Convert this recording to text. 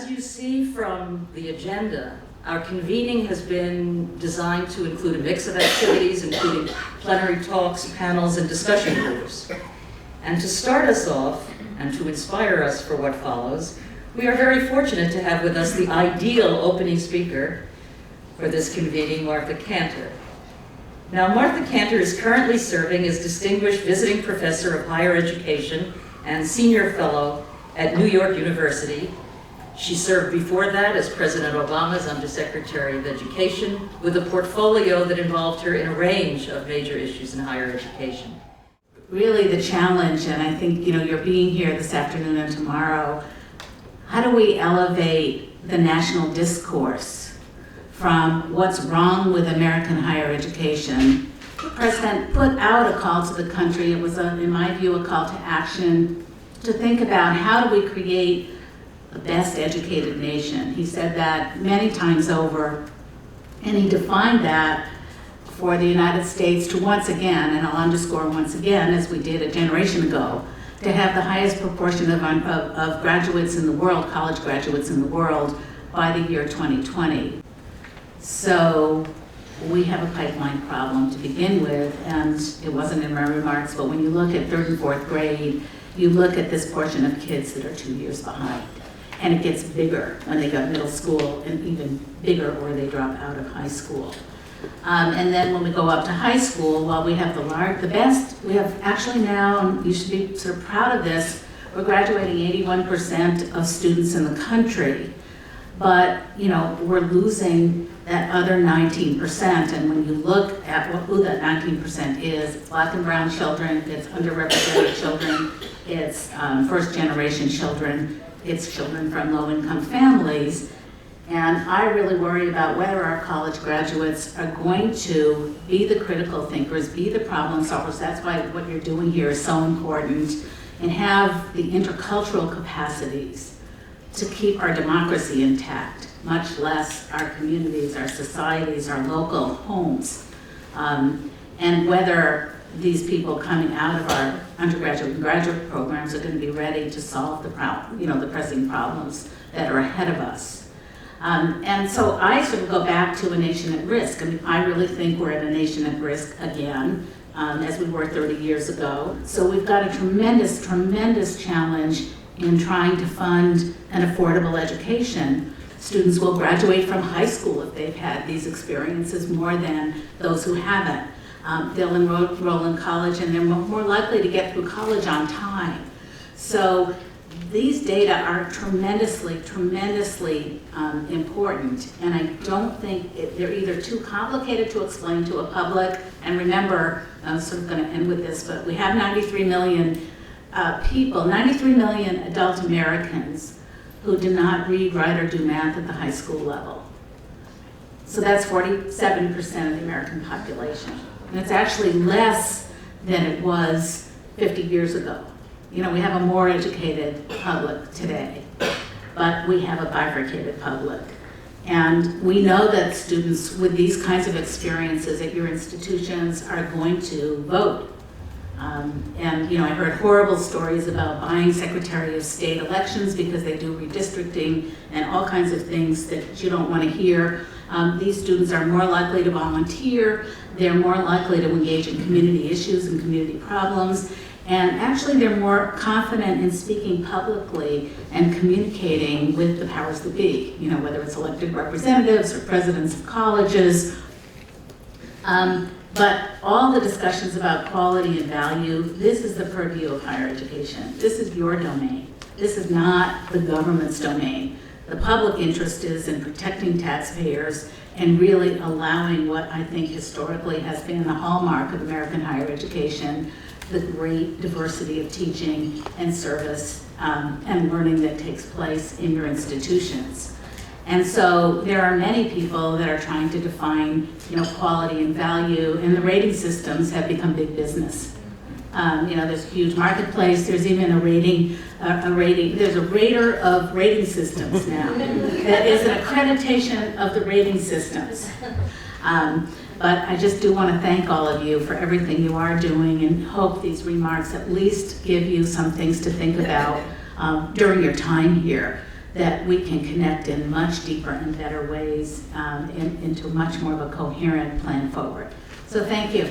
As you see from the agenda, our convening has been designed to include a mix of activities, including plenary talks, panels, and discussion groups. And to start us off, and to inspire us for what follows, we are very fortunate to have with us the ideal opening speaker for this convening, Martha Kanter. Now, Martha Kanter is currently serving as Distinguished Visiting Professor of Higher Education and Senior Fellow at New York University. She served before that as President Obama's Undersecretary of Education, with a portfolio that involved her in a range of major issues in higher education. Really the challenge, and I think you're being here this afternoon and tomorrow, how do we elevate the national discourse from what's wrong with American higher education? The President put out a call to the country. It was, in my view, a call to action to think about how do we create the best educated nation. He said that many times over, and he defined that for the United States to once again, and I'll underscore once again, as we did a generation ago, to have the highest proportion of graduates in the world, college graduates in the world, by the year 2020. So we have a pipeline problem to begin with, and it wasn't in my remarks, but when you look at 3rd and 4th grade, you look at this portion of kids that are 2 years behind. And it gets bigger when they go to middle school, and even bigger where they drop out of high school. And then when we go up to high school, while we have the best, we have actually now, and you should be sort of proud of this, we're graduating 81% of students in the country. But we're losing that other 19%, and when you look at who that 19% is, it's Black and brown children, it's underrepresented children, it's first generation children, it's children from low-income families, and I really worry about whether our college graduates are going to be the critical thinkers, be the problem solvers. That's why what you're doing here is so important, and have the intercultural capacities to keep our democracy intact, much less our communities, our societies, our local homes, and whether these people coming out of our undergraduate and graduate programs are going to be ready to solve the the pressing problems that are ahead of us. And so I sort of go back to a nation at risk. I mean, I really think we're at a nation at risk again, as we were 30 years ago. So we've got a tremendous, tremendous challenge in trying to fund an affordable education. Students will graduate from high school if they've had these experiences more than those who haven't. They'll enroll in college, and they're more likely to get through college on time. So these data are tremendously, tremendously important, and I don't think they're either too complicated to explain to a public. And remember, I'm sort of going to end with this, but we have 93 million people, 93 million adult Americans who do not read, write, or do math at the high school level. So that's 47% of the American population. And it's actually less than it was 50 years ago. We have a more educated public today, but we have a bifurcated public. And we know that students with these kinds of experiences at your institutions are going to vote. I heard horrible stories about buying Secretary of State elections because they do redistricting and all kinds of things that you don't want to hear. These students are more likely to volunteer, they're more likely to engage in community issues and community problems, and actually they're more confident in speaking publicly and communicating with the powers that be, whether it's elected representatives or presidents of colleges. But all the discussions about quality and value, this is the purview of higher education. This is your domain. This is not the government's domain. The public interest is in protecting taxpayers and really allowing what I think historically has been the hallmark of American higher education, the great diversity of teaching and service and learning that takes place in your institutions. And so there are many people that are trying to define, quality and value, and the rating systems have become big business. There's a huge marketplace. There's even there's a rater of rating systems now. That is an accreditation of the rating systems. But I just do want to thank all of you for everything you are doing, and hope these remarks at least give you some things to think about during your time here. that we can connect in much deeper and better ways into much more of a coherent plan forward. So thank you.